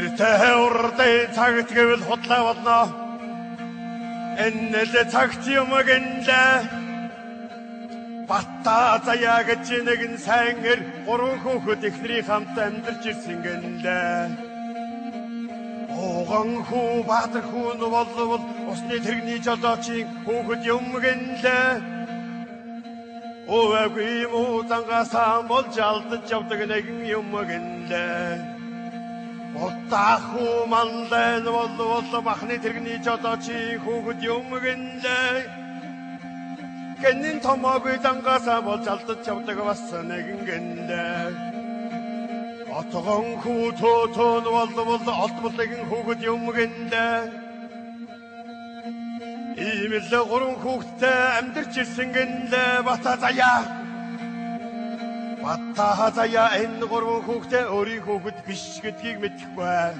Тэртэй урдын цагт гэвэл худлаа болно. Энэ л цагт юм гэнлээ. Бата заяа гэж нэгэн сайн эр гурван хүүхэд ихний хамт амьдарч ирсэн гэнлээ. Огон хүү баатар хүү нь болвол усны тэрэгний жолоочийн хүүхэд юм гэнлээ. Өвөгүй муу зангасаа болж алдаж явдаг нэгэн юм гэнлээ. Утааху манлайн болвол махны тэрэгний жолоочийн хүүхэд юм гэнлээ. Гэнэн томоогүй зангасаа болж алдаж явдаг бас нэгэн гэнлээ. Отгон хүү төтөн болвол олдмол нэгэн хүүхэд юм гэнлээ. Иймэл гурван хүүхэдтэй амьдарч ирсэн гэнлээ. Бата заяа энэ гурван хүүхдээ өөрийн хүүхэд биш гэдгийг мэдэхгүй.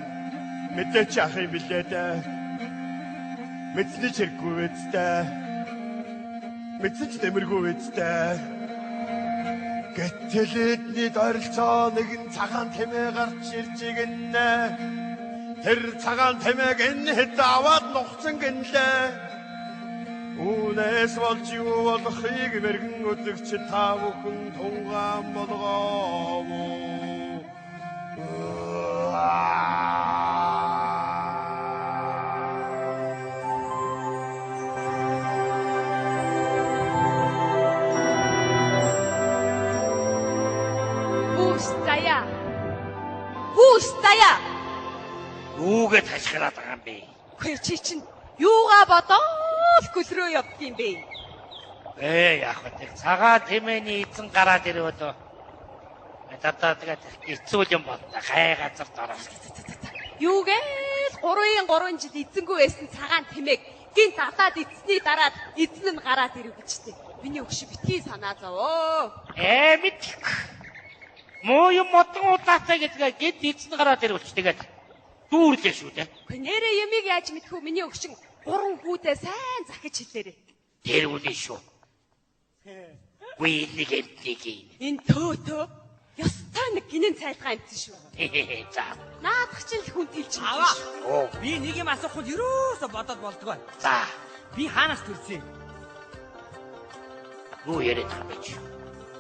Мэдээч ах юм билээ дээ. Мэдсний чирэггүй үсттэй. Мэдсэн ч нэмэргүй үсттэй. Гэтэл эдний ойролцоо нэгэн цагаан тэмээ гарч ирж гинэ. Тэр цагаан тэмээг энэ хэд аваад нухсан гинлээ. Үнээс болж юу болохыг мэргэн өдөгч та бүхэн тунгаан болгоо. Бүүстая. Юугээ ташгараад байгаа юм бэ? Хөөе чи чинь юугаа бодоод гүлрөө явдгийм бэ? Яг хөө цагаан тэмээний эзэн гараад ирээд одоо тэгээд хэцүү юм боллоо. Хай газар дороо. Юугээл 3 жил эзэнгүй байсан цагаан тэмээг гинт алдаад эцсний дараад эзэн нь гараад ирэв гэжтэй. Миний өгш битгий санаа зовөө. Мэдэх. Муу юм модон удаатай гэдгээ гинт эзэн гараад ирвч тэгээд дүүрлээ шүү дээ. Нэрээ ямиг яаж мэдхүү миний өгшин 3 хүүдээ сайн захиж хэлээрээ. Тэр үнэ шүү. Нэг энэ төө ёстой нэг гинэн цайлгаа амтсан шүү. За. Наадах чинь хүн тэлж аваа. Би нэг юм асуухад юусоо бодоод болдгоо. За. Би хаанаас төрсөн? Юу яриад байгаа юм чи?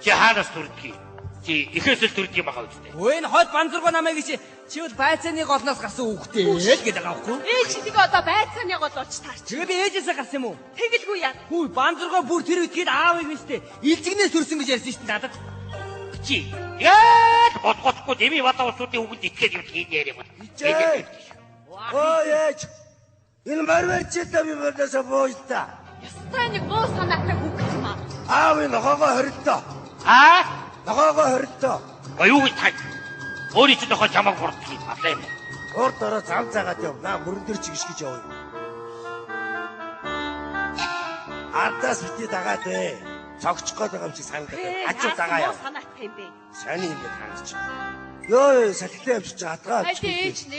Чи хаанаас төрдгийг? Чи ихээс л төрдөг юм аа үстэй. Өө энэ хойд банзурга намайг чи бол байцааны голноос гарсан хүүхдээ л гэдэг байгаа байхгүй юу? Ээж нэг одоо байцааны гол болж таарч. Тэгээ би ээжээсээ гарсан юм уу? Тэгэлгүй яа. Хүү банзурга бүр тэр үедгээд аавыг мэстэй илжигнээс төрсөн гэж ярьсан шүү дээ надад. Чи яа бодгохгүй дими бата усуудын үгэнд итгэхэд юм хийн яриа бол. Ой ээж. Энэ марвэрчтэй би бодосоо боожта. Ястай нэг боо санаатай хүүхэд юм аа. Аав нохоогоо хоригдоо. Нохоогоо хоригдоо. Юу гэж таг? Өөрийн ч нохоо чамаг хурддаг юм байна юм. Урд ороо зам цагаад яв. Наа мөрөн дээр чигш гэж явъя. Ардаас бити дагаад ээ. Цогчих гээд байгаа юм чи сангад. Ачуу дагаа яв. Санаатай юм бэ. Сайн юм гээд хандч. Ёо салхитай явчих чадгаа. Ээж.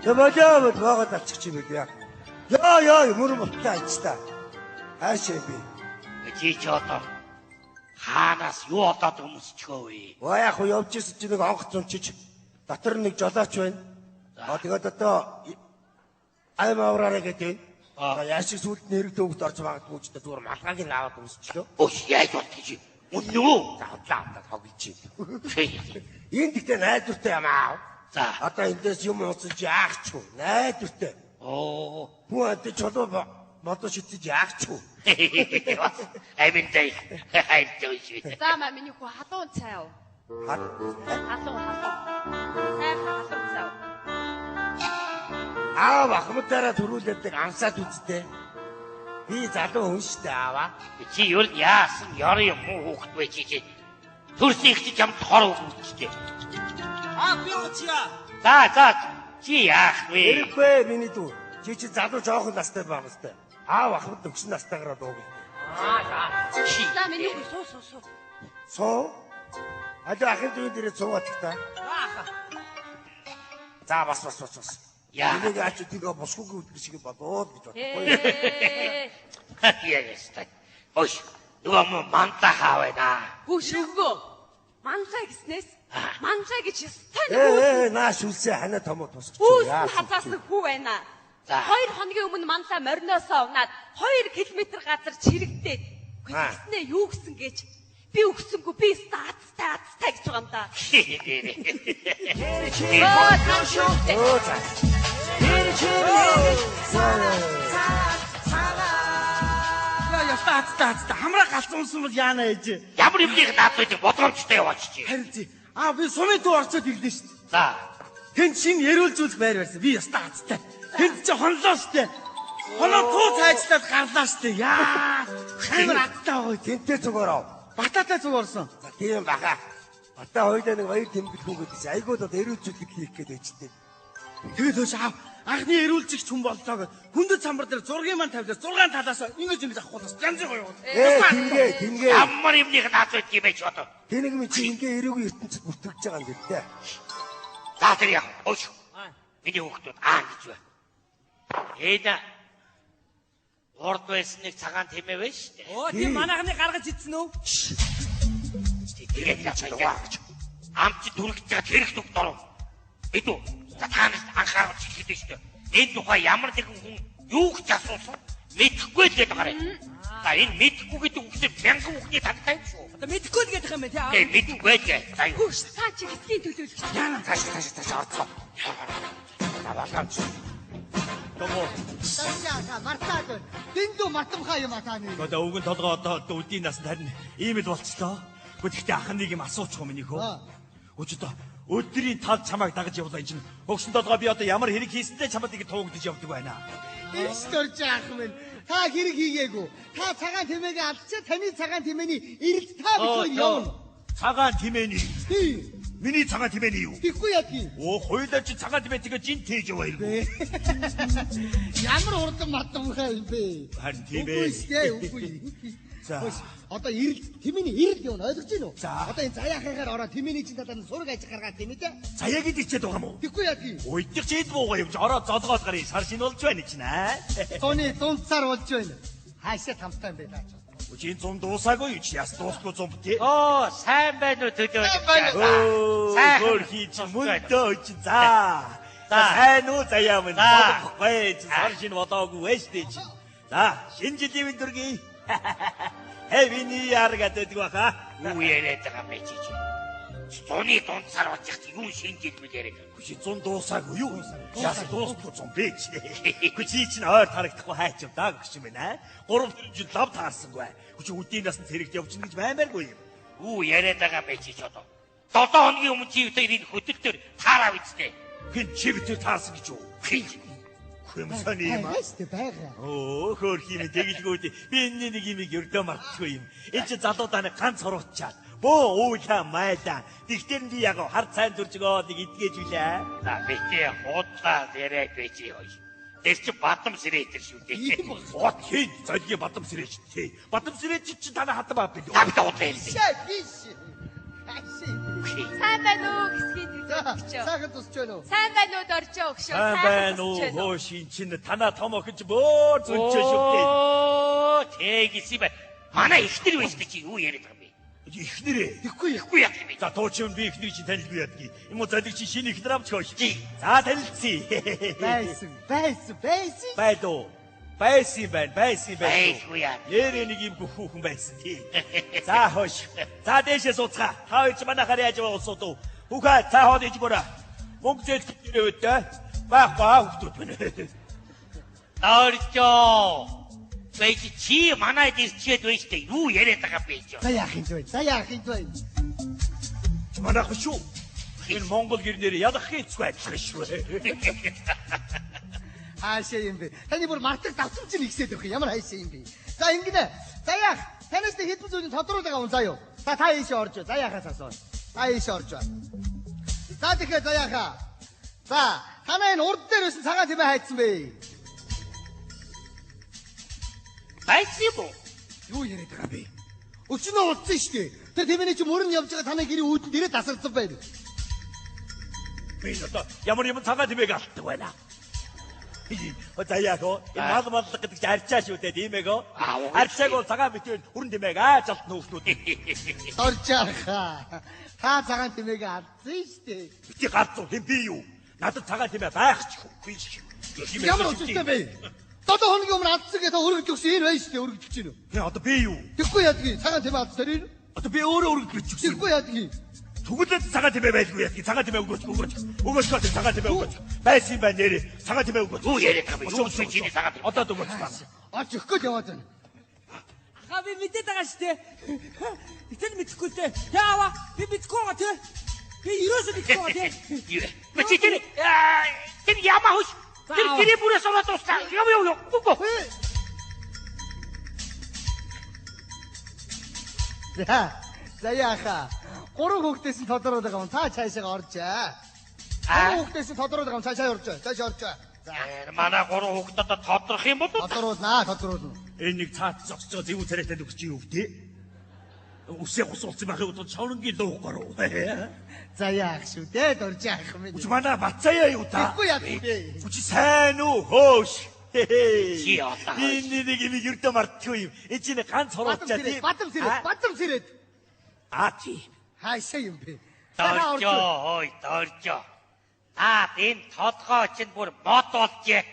Тэгвэл богод авчих юм бэ. Ёо мөрөн болтой ажтаа. Хаашаа би. Чи ч одоо хаанаас юу одоод өмсчихөө вэ? Яг хуу явж ирсэн чи нэг онгоц өмчиж дотор нэг жолооч байна. Тэгээд одоо аймавраарэ гэдэг. Яашиг сүлд нэрэгдээ өгд орж магадгүй ч зүгээр малгааг нь аваад өмсчлөө. Яаж болчих чи? Үнэн үү? За тоглож чинь. Энд ихтэй найдвартай юм аа. За. Одоо эндээс юм уусан чи яахчгүй. Найдвартай. Бүү адэ чулуу модо шидэж яахчгүй. Аминтай. Хайртай шүү. За миний хүү халуун цай уу? Халуун. Халуун цай. Бахмутаараа төрүүлээд ансаад үзтээ. Би залуу хүн штэ аава. Чи юу яасан ёр юм уу хүүхэд вэ чи? Төрсөн их чи чамд хор өгчтэй. Би уучаа. За чи яах вэ? Хэрэггүй миний дүү. Чи залуу жоохон настай байгаа сте. Бахмут өгсөн настайгаар дууг. За миний хүү суу. Суу? Ахын дүүн дээр суугаад та. За бас. Энийг ачуу тийгээ босгоогүй үдгэр шиг бодоод гэж бодохгүй. Яагаад? Ой, нөгөө манта хаавна. Хүү шүгөө. Манлаа гэснээс Манжаа гэж ёстой нааш үлсээ ханаа томоо тусч. хазаасан хүү байна. 2 хоногийн өмнө манлаа мориноосоо унаад 2 км газар чирэгдээд. Гэснээ юу гисэн гэж би өгсөнгөө би статтай гэж байгаа юм да. Ястаа хамраа галзуун унсан бол яана ээж. Ямар юмнийх наад байдаг бодгомжтой яваач чи. Харин тий. Би сумын дуу орцоод ирлээ шүү дээ. За. Тэнд шин эрүүлжүүлэх байр барьсан. Би ястаа хацтай. Тэнд чи хонлоо штэ. Хоноо туу цайжлаад гарлаа штэ. Яа. Хамар аттай гоё. Тэнтэй зүгээр ав. Бататай зүг орсон. За тийм баха. Одоо хоёулаа нэг баяр тэмдэг хүн гэдэг чинь айгууд одоо эрүүлжүүлэх хийх гээд байжтэй. Тэгээд хөөш анхны эрүүлжигч хүн боллоо гэд хүндэт самбар дээр зургийн маань тавьлаа 6 талаас ингэж авахулаас янз бүр юу. Тингээ. Ямар юмнийх наад байдаг юм бэ ч одоо. Тэнэг ми чи ингээ эрүүгийн ертөнцид бүртгэж байгаа юм дээр тэ. За тэр яах вэ? Өөш. Миний хүүхдүүд гэж байна. Эна урд байсан нэг цагаан тэмээ байна шүү дээ. Оо тийм манайхны гаргаж ицсэн үү? Тэгээд яах вэ? Амч дүргэж байгаа тэрх дүг доров. Эдүү. За танаас анхаарал чиглэдэг шүү дээ. Энэ тухай ямар нэгэн хүн юу гэж асуусан мэдэхгүй л гэдэг гараа. За энэ мэдэхгүй гэдэг үгсээр мянган үгний тагтай юм шүү. Одоо мэдэхгүй л гэдэг юм байна тий. Мэдэхгүй л гээ. За юу. Цаа чи хэсгийн төлөөлөгч. Яна тааш орцоо. Тавалгаач. Томо. Тасяга мартаад байна. Дэндүү матамхаа юм атааны. Одоо өвгөн толгой одоо үдийн насанд харин ийм л болчихлоо. Гэхдээ ахныг юм асуучих юм нөхөө. Өчигдөө өдрийн тал чамайг дагаж явлаа энэ чинь. Хөгшин толгой би одоо ямар хэрэг хийсэндээ чамд ингэ туугдаж явдаг байна. Эс төрж аах минь. Та хэрэг хийгээгүй. Та цагаан тэмээгээ алдчихаа таны цагаан тэмээний эрэлт та битүүр явна. Цагаан тэмээний. Тий. Миний цагаан тэмээний юу? Тэггүй яа тий. Хоёулаа чи цагаан тэмээ тэгээ жин тээж яваа юм. Ямар урдан матамхаа юм бэ? Харин тийм ээ. Үгүй. За. Одоо эрэлт тэмээний эрэлт явна ойлгож байна уу? Одоо энэ заяахыгаар ороо тэмээний чинь талаар сураг ажиг гаргаад тийм ээ. Заяаг идчихээд байгаа юм уу? Тэггүй яа тий. Уйдчих чи эд буугаа юм чи ороо золгоод гарыг сар шинэ болж байна чинь аа. Тооны дундсаар болж байна. Хаашаа тамтай юм бэ таа. Үчийн зум дуусаагүй юу чи яс дуусгүй зум битээ. Оо, сайн байна уу төлөө. Өөр хийж мөнтөө чи за. Сайн уу заяа минь. Бохгүй чи сар шинэ болоогүй байж дээ чи. За, шинэ жилийн дөргий. Хэвний ярга дэдэг баха. Юу яриад байгаа бэ чи? Зуны дунд сар болж яхад юу шинжил мэл яриад. Чи зун дуусаагүй юу? Яс дуусахгүй зум бэ чи. Чи чинь ойр тарагдахгүй хайч юм даа гэж юм байна. 3-4 жил лав таарсангүй. Чи үдийн насанд хэрэгт явчихна гэж баймааргүй юм. Юу яриад байгаа бэ чи одоо? 7 хоногийн өмнө чи энэ хөдөлтөөр таарав үстэй. Хин чи битэр таарсан гэж юу? Хэмсэний юм аа. Хэвчтэй байгаа. Хөөх юм тэгэлгүүд би энэ нэг юм өрдөө мартчихгүй юм. Энэ чи залуудаа нэг ганц хуруучаад бөө уула майда. Тэгтэр би яг хар цайн дүржгөө нэг идгээж үлээ. За битээ хуудлаа яриад байж ёо. Тэр чи бадам сэрэтэр шүү дээ. Оо тийм золгийн бадам сэрэж тий. Бадам сэрэж чи танаа хатан баа би. Та битээ хуудлаа ярьсан. Биш. Сайн байна уу хэсгийн төлөөлөгч. Сайхан тусч байна уу? Сайн байна уу доржоо өгшөө. Сайн байна уу хөөшин чинь танаа том охин ч бөө зүнчээ шүү дээ. Оо, тэгээс бай. Манай ихтер байж чи юу яриад байгаа юм бэ? Ихнэрээ. Ихгүй яах юм бэ? За туучин би ихнэрийг чинь танилгүй ядгийг. Юм уу залиг чи шинэ ихнэр авч хөөш. За танилцъя. Байсан. Байдуу. Байсан байна. Байхгүй яа. Нэр нэг юм хүүхэн байсан тий. За хөөш. За дэшээ сууцгаа. Та хоёр ч манайхаар яаж яваа улсууд уу? Хүүхэ та хоод иж бүрэ. Мөнгө зээлж ирээд байх хүүхдүүд байна. Орчоо. Бэж чи манай дэрчээд байж тээ юу яриад байгаа бэ чи? За яах юм бэ? Манайх шүү. Энэ Монгол гэрнээр ялахын цэцгүй адилхан шүү. Хаашаа юм бэ? Таны бүр мартаг давсан чинь ихсээд өгөх ямар хаашаа юм бэ? За ингэнэ. За яах? Танаас нэг хэдэн зүйлийн тодруулага аван заяа. За та ийшээ орж. За яахаас асуу. Та ийшээ орж байна. За тэгэхээр за яахаа. За танаа энэ урд дээр байсан цагаан тэмээ хайцсан бэ? Хайцсан юм уу? Юу яриад байгаа бэ? Өчнөө удсан шүү дээ. Тэр тэмээний чи мөрөн явж байгаа танай гэрийн үүдэнд ирээд тасарсан байна. Би одоо ямар юм цагаан тэмээг алддаг байна. За яг оо энэ мал гэдэг чинь арчаа шүү дээ тийм ээ гоо. Арчааг бол цагаан битүүн хүрэн димэг аажалт нөхнүүд. Оржааха. Та цагаан тэмээг алдсан штэ. Бити гарцуу хэм би юу? Надад цагаан тэмээ байх ч би ч. Ямар үстэй бэ? 7 хоногийн өмнө алдсан гэдэг өргөдөл өгсөн энэ байж штэ өргөдөлж гинөө. Тэ одоо би юу? Тэгэхгүй яадгийг цагаан тэмээ алдсан энэ. Одоо би өөрөө өргөдөлж өгсөн. Тэгэхгүй яадгийг. Түгэлээд цагаан тэмээ байлгүй яадгийг цагаан тэмээ өгөөч цагаан тэмээ өгөөч. Байсан юм байна нэрээ. Цагаан тэмээ өгөөч. Юу яриад байгаа юм? Юу чиний цагаан тэмээ? Одоо өгөөч байна. Орж өгөх гээд яваад байна. Ахаа би мэдээд байгаа штэ. Итэл мэдхгүй л дээ. Яава би мэдхгүй байгаа те. Би ерөөсөө мэдхгүй байгаа те. Чи тэр ямаа хөөс. Тэр гэрээ бүрээс ороод дуусаа. Яв. Гүгөө. За яаха. 3 хүүхдээс нь тодорхой байгаа юм. Та цаашаа оржээ. 3 хүүхдээс нь тодорхой байгаа юм. Цаашаа оржээ. Цаашаа оржээ. За. Манай 3 хүүхдэд тодрох юм бол Тодруулна. Энэ нэг цаад зогсож байгаа зөв царайтай өгч юу вэ? Үсээ гусуулсан байхыг удаа шавнгийн лууг гарав. За яах шүү дээ дорж яах юм бэ? Үч манай бацаая юу та? Тэгэхгүй яах вэ? Үч сайн уу хөөш. Чи одоо. Энэ нэг юм ердөө мартчихгүй юм. Энэ чинь ганц хороочаа тийм. Бадам сэрээд. Чи Хайшаа юм бэ? Доржоо. Энэ толгой чинь бүр мод болжээ.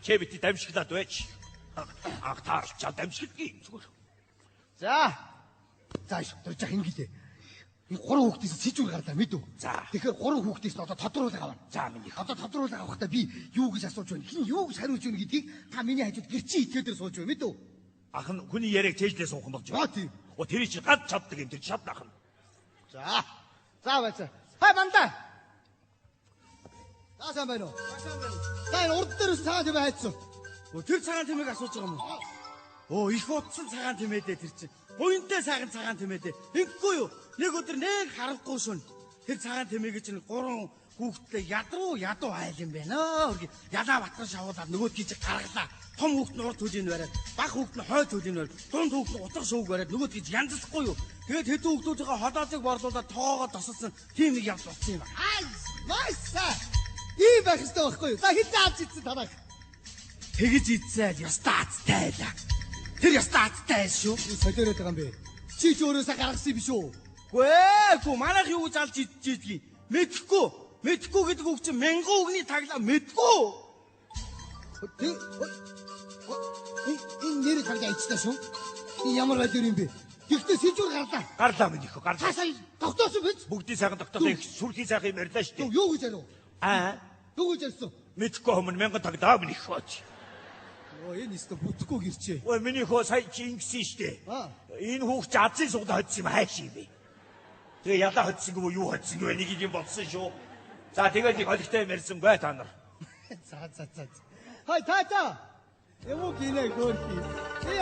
Чи бити дамжиглаад байж. Таарчаа дамжиглая зүгээр. За дорж яах ингэдэ. Энэ 3 хүүхдээс сэжүүр гарлаа мэдв. Тэгэхээр 3 хүүхдээс нь одоо тодруулаг авна. За миний. Одоо тодруулаг авахдаа би юу гэж асууж байна? Хин юу гэж хариулж байна гэдгийг та миний хажууд гэрчийн итгээд сууж байна мэдв. Ах нь хүний яриаг цээжлээ суух юм болж байна. Тийм. Тэр чинь гад чаддаг юм тэр чадна ах нь. За байцаа. Хай мандаа. Таасан байна уу? За энэ урд дээрээс цагаан тэмээ хайцсан. Тэр цагаан тэмээг асууж байгаа юм уу? Их утсан цагаан тэмээдээ тэр чинь. Буянтай сайхан цагаан тэмээдээ. Ингэхгүй юу? Нэг өдөр нэг харахгүй шүн. Тэр цагаан тэмээг чинь 3 хүүхдээ ядуу айл юм байна. Ядаа батган шавуулаад нөгөөдгийг чи гаргалаа. Том хүүхд нь урд хөлийн бариад, бага хүүхд нь хойд хөлийн бариад, дунд хүүхд нь утга шууг бариад нөгөөдгийг янзлахгүй юу? Тэгээд хэдэн хүүхдүүдийн холоозыг борлуулаад тоогоо тосолсон тийм нэг явц болсон юм байна. Майса. Ийм байх ёстой байхгүй юу? За хитэ авч ийдсэн танаа. Тэгэж ийдсээл ёстой азтай. Тэр ёстой азтай шүү. Солиороод байгаа юм бэ? Чи ч өөрөөсөө гаргасан биш үү? Гүү манайх юу гэж алж идчихийдгийг мэдхгүй гэдэг үг чинь мянган үгний таглаа мэдгүй. Энэ нэр таглаа ичтэй шүү. Энэ ямар байдлаар юм бэ? Тэгтээ сэжүүр гарлаа минь их гарлаа. Цаасаа тогтоосон биз? Бүгдийн сайхан тогтоолоо их сүрхийн сайхан юм ярьлаа шүү дээ. Юу гэж ярив? Юу гэж ярьсан? Мэдхгүй хүмүүс мянган тагдаа минь их хооч. Энэ өстө бүтэхгүй гэрчээ. Ой миний хоо сая чи ингэсэн шүү дээ. Энэ хүүхд чи азын сугда хоцсон юм хайш юм бэ. Тэгээ ялаа хоцсонгүй юу хоцсонгүй нэг юм болсон шүү. За тэгээд нэг холигтой ярьсангүй та нар. За. Хай та. Эмо гинэ гөрхи.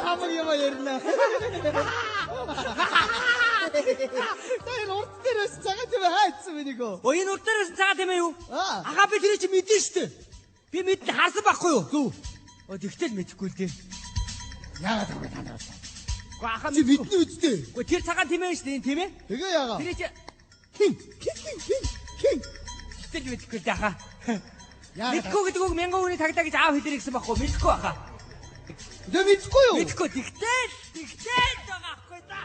Хамаг юм ярина. Тай урд дээрээс цагаан тэмээ хайцсан бэ нэгөө. Энэ урд дээрээс цагаан тэмээ юу? Ахаа би тэрийг чи мэдэн штэ. Би мэдэн харсан байхгүй юу? Тэгтэл мэдэхгүй л дээ. Яагаад вэ та нар? Ахаа чи мэднэ үстэй. Тэр цагаан тэмээ штэ энэ тийм ээ? Тэгээ яагаад? Тэр чи хин. Тэгтэл мэдэхгүй л дээ ахаа. Мэдгүй гэдэг үг мянган хүний тагдаа гэж аав хэлэр гэсэн байхгүй мэдгүй ахаа. Тэгээ мэдгүй юу? Мэдгүй тэгтэл байгаа аахгүй да.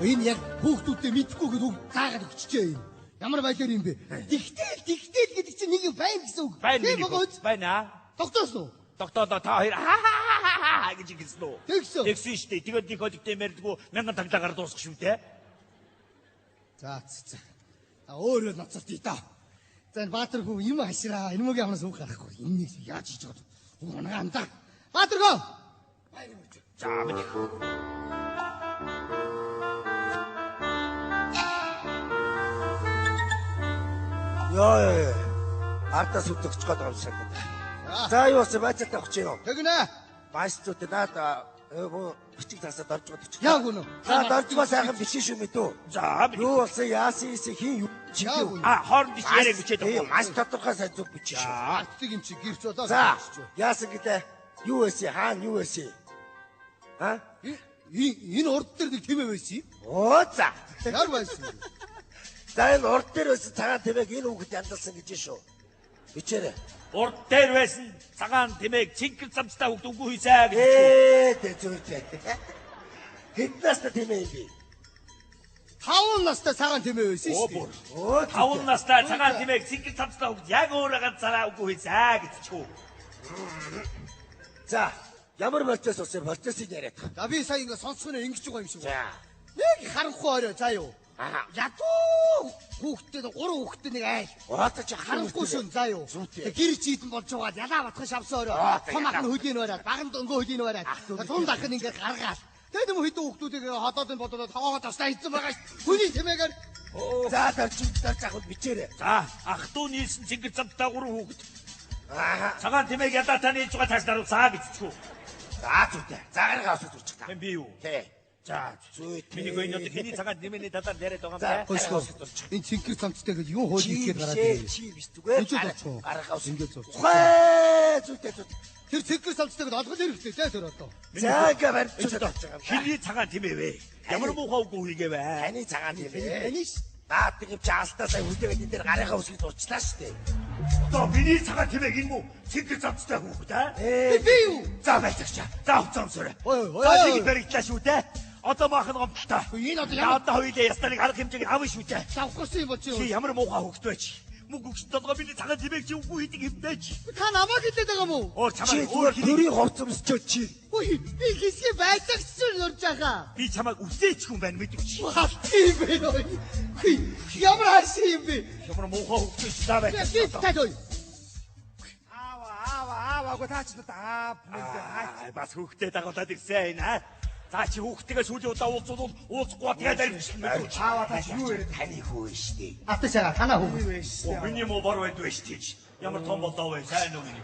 Энэ яг хүүхдүүдтэй мэдгүй гэдэг үг заагаад өгчжээ юм. Ямар байлаар юм бэ? Тэгтэл гэдэг чинь нэг юм байна гэсэн үг. Байна. Тогтоосон уу? Тогтоолоо та хоёр гэж хэлсэн үү? Тэгсэн шүү дээ. Тэгээд нэг холигтой мэрдгүү мянган таглагаар дуусах шүү дээ. За. Өөрөө ноцорт ийдаа. За энэ Баатар хүү юм хашраа. Энэ мөгийн амнаас үг гарахгүй. Энэ яаж хийж байгаа вэ? Унгаа амдаа. Баатар хөө. За минь. Яа. Артас үтгч гээд байгаа юм шиг байна. За юу вэ? Бацаатай авах чинь юу? Тэгнэ. Баасчууд надаа бичиг тасаад орж байгаа ч. Яг үнэ. За доржгоо сайхан биш шүү мэдүү. За юу болсон яасан хин юу чиг. Хооронд биш яриаг бичээд байгаа. Маш тодорхой сайн зүг бичиж шүү. Артыг юм чи гэрч болоо. За яасан гэдэг юу вэ? Хаана юу вэ? Энэ урд дээр нэг тэмээ байсан юм. За. Яар байсан. За энэ урд дээр байсан цагаан тэмээг энэ хүүхэд яндалсан гэж шүү. Бичээрэй. Урд дээр байсан цагаан тэмээг цэнгэр замцтай хөвд үгүй хийсэ гэж. Тэ зүйтэй. Хэд настай тэмээ юм бэ? 5 настай цагаан тэмээ байсан шүү дээ. Оо 5 настай цагаан тэмээг цэнгэр замцтай хөвд яг өөрөө ганцаараа үгүй хийсэ гэж чүү. За, ямар процесс усаа процессыг яриад. За би сая ингэ сонсгоно ингэж байгаа юм шиг. За. Нэг харанхуй орой заа юу. Ядуу хүүхдээ 3 хүүхдээ нэг айл. Уратаж Харанхуй шүн заа юу. Гэр чийдэн болж байгаа ялаа батхан шавсан орой. Хамаах нь хөлийн бараад, баганд өнгөө хөлийн бараад. Тун дахин ингэ гаргаад. Тэгээд юм хэдэн хүүхдүүдийг ходоод нь бодоод тоогоо тастаа хийсэн байгаа шүү. Хүний тэмээгээр. За, дарж авах бичээрэй. За, ах トゥ нийлсэн цэнгэр замцтай 3 хүүхэд. Цагаан тэмээг ядаа таны хийж байгаа цааш даруусаа гэж чүү. За, зүйтэй. Загаргаа авах зүрчих та. Би юу? Тэ. За, Зүйтэй. миний гойнод хэний цагаан тэмээний талаар яриад байгаа юм бэ? Хөөсгөө. Энэ цэнгэр цамцтай гэж юу хөөж ихээр гараад ирээ. Чи биш зүгээр. Гаргаа авах ингэ зөө. Зүйтэй. Тэр цэнгэр цамцтай гэж олгол хэрэгтэй те тэр одоо. За, ингээ барьж байгаа юм. Хэний цагаан тэмээ вэ? Ямар муухай үгүй хийгээ вэ? Таны цагаан тэмээ. Таниш. Наад тийм чаалтаасаа үлдээгээд энэ дээр гарынхаа үсгийг зурчлаа шүү дээ. Одоо миний цагаан тэмээг энэ мүү цэнгэр замцтай хүүхэд аа? Би юу? За байцаагчаа. За хуцаамсараа. Ой. За нэг баригдлаа шүү дээ. Одоо махан гомдолтой. Энэ одоо яада хоёулаа ястарыг арга хэмжээг авах шүү дээ. Завхсан юм бол чи. Чи ямар муухай хүүхэд вэ чи? Мөнгө өгч толгой миний цагаан тэмээг чи үгүй хийдэг юм даа чи. Та намайг хэлээд байгаа юм уу? Оо Чи чамайг зүгээр төрийн хувцамсчоо чи. Ой, би хэсгээ байцаагч чинь урж байгаа. би чамайг үсээч хүн байна мэдвч. Тийм бэ. Хүй, ямар хаашаа юм бэ? Ямар муухай хүүхэд чи заа байцаа. Би таагүй. Ааваагүй таач надаа Бас хүүхдээ дагуулад ирсэн аа. За чи хүүхдтэйгээ сүүлийн удаа уулзвал уулзахгүй тэгээд арилжсан мэдвч. Аава таач юу яриад таны хүү шүү дээ. Аташаа танаа хүү. Миний муу бор байд вэ штийч. Ямар том болдоо вэ? Сайн уу миний.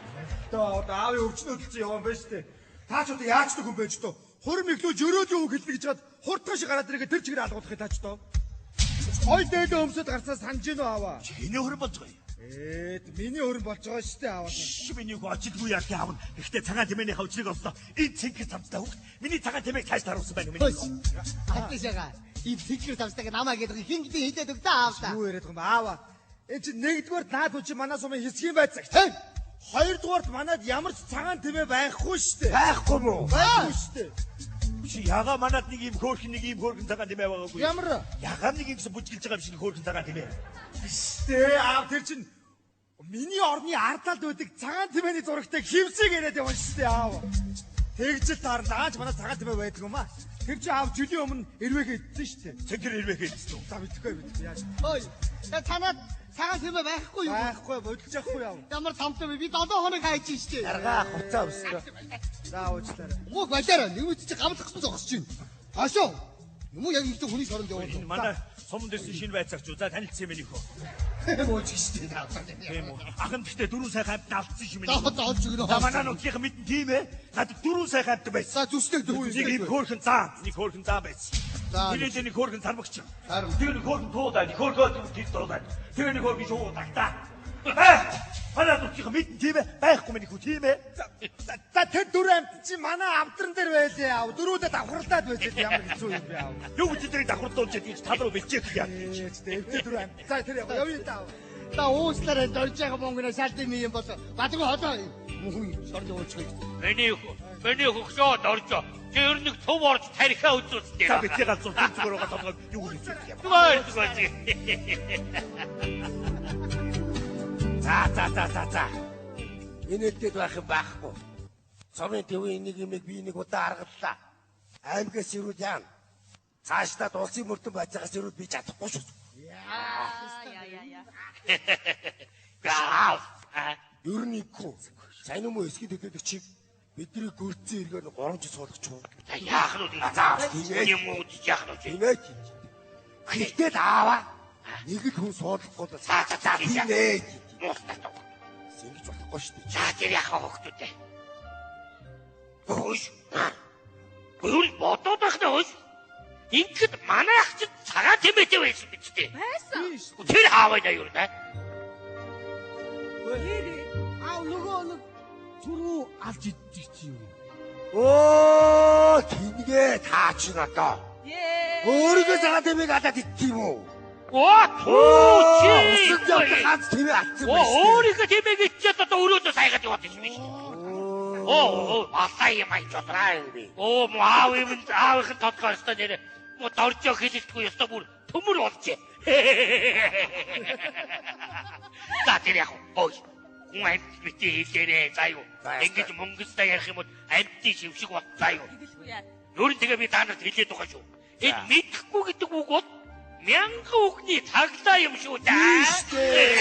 Одоо аавын өвчнөдөлсөн яваа юм байна шүү дээ. Таач одоо яаж ч хүн байж доо. Хурим иглүүж өрөөдөө үг хэлнэ гэж чад хурдхан шиг гараад ирэгээ тэр чигээр алгуулахыг таач доо. Хой дээлээ өмсөд гарснаа санаж гинөө аваа. Чиний хөрөн болж байгаа юм. Миний хөрөн болж байгаа шүү дээ аваа. Миний хөө ажилгүй яах юм. Гэхдээ цагаан тэмээний хавчрыг оллоо. Энэ цэнгэр замцтай хүүхд. Миний цагаан тэмээг цааш таруулсан байна миний. Аташаа. Энэ цэнгэр цамцтай намаа гэдэг хин гэдэг хилээд өгдөө аавлаа. Юу яриад байгаа юм ааваа. Энд чинь нэгдүгээр наад хүч манай сумын хэсгийн байцаагч тийм. Хоёрдугаарт манад ямар ч цагаан тэмээ байхгүй шүү дээ. Байхгүй мүү? Байхгүй шүү дээ. Чи яга манад нэг юм хөөрхөн цагаан тэмээ байгаагүй. Ямар? Яга нэг юмс бүжгэлж байгаа юм шиг хөөрхөн цагаан тэмээ. Тэ аав тэр чинь миний орны ардаад байдаг цагаан тэмээний зурагтай хевсэг яриад явна шүү дээ аав. Тэгж л таар дааж манай цагаан тэмээ байдаг юм аа. Тэр чи аав жилийн өмнө эрвээгээ идсэн шүү дээ. Цэнгэр эрвээгээ идсэн үү? За мэдхгүй яаж. Ой. Танад цагаан тэмээ байхгүй юу? Байхгүй бодож яахгүй яав. Ямар тамтай би 7 хоног хайж штэ. Аргаа хуцаа өсгөө. За уучлаарай. Муу балаараа нэмэт чи гамлах гэсэн зогсож байна. Хаашаа? Юм уу яг ихтэй хүний шоронд Энэ явуулсан. манай сумд дэсэн шинэ байцаагч уу? За танилцсан юм миний хөө. Мууч штэ таасан. Тийм үү. Ахын гэхдээ 4 сайхан амт алдсан юм За миний. зааж өгнө. За манай нутгийн мэдэн тийм ээ. Надад 4 сайхан амт байсан. За зүстэй Нэг юм хөөрхөн заа, нэг хөөрхөн заа байсан. За. Тэгээд нэг хөөрхөн тармагч. Харин. Тэр нэг хөөрхөн туудаа, нэг хөөрхөн тийт дурдаа. Тэр нэг хөөрхөн шуу тагтаа. Манай нутгийн мэдэн тийм ээ. Байхгүй миний хүү тийм ээ. За тэр дөрөв амт чи манай авдран дээр байлээ аав. Дөрүүдээ давхарлаад байлээ ямар хэцүү юм бэ аав. Юу гэж тэрийг давхарлуулж гэж тал руу бэлчээх яа. Эвдээ дөрөв амт. За тэр явъя даа. Та ууслаараа дорж байгаа монгоно шалдын юм бол бадгүй холоо. Муу шорд уучих. Миний хөгшөө доржо. Тэр нэг төв орж тарихаа үзүүлсэн. За битгий галзуу зүгээр байгаа толгой юу гэж юм. За. Энэтэй байх юм байхгүй. Сумын төв энийг юмэг би нэг удаа аргаллаа. Аймгаас ирүүл яана. Цаашдаа улсын мөрдөн байцаагаас ирүүл би чадахгүй шүү. Гав. Ер нь ихгүй. Сайн юм уу эсгэд өгдөг чиг бидний гүрцэн эргээр 3 жил суулгах юм. Яах нь үү? За юм уу яах нь үү? Имэж. Гэхдээ аава. Нэг л хүн суулгахгүй бол За тийм ээ. Муухтай тоо. Ингэж болохгүй шүү дээ. За тэр яхаа хөхтүүдээ. Хөөш. Гүйл бодоод байх нь хөөш. Ингээд манай ах чинь цагаан тэмээтэй байсан биз дээ. Байсан. Тэр хааваа юу нэ? Аав нөгөө нэг түрүү алж идчих чи юу. Оо, тэнгээ таач надаа. Ээ. Өөрийгөө цагаан тэмээг алаад идэх юм уу? Усан явдаг ганц тэмээ алдсан байна. өөрийнхөө тэмээг ичээд одоо өрөөдөө сайгаад яваад ирсэн биш. Алаа юм аяж бодраа юм би. Аавын тодгоо өстой нэрэ. Доржоо хэлэлтгүй өстой бүр төмөр болжээ. За тэр яг ой. Хүн амьд битээ хэлээрээ заа юу. Ингэж мөнгөстэй ярих юм бол амьдын шившиг бот заа юу. Юу н тэгээ би та нарт хэлээд байгаа шүү. Энэ мэдхгүй гэдэг үг бол мянган үгний таглаа юм шүү дээ.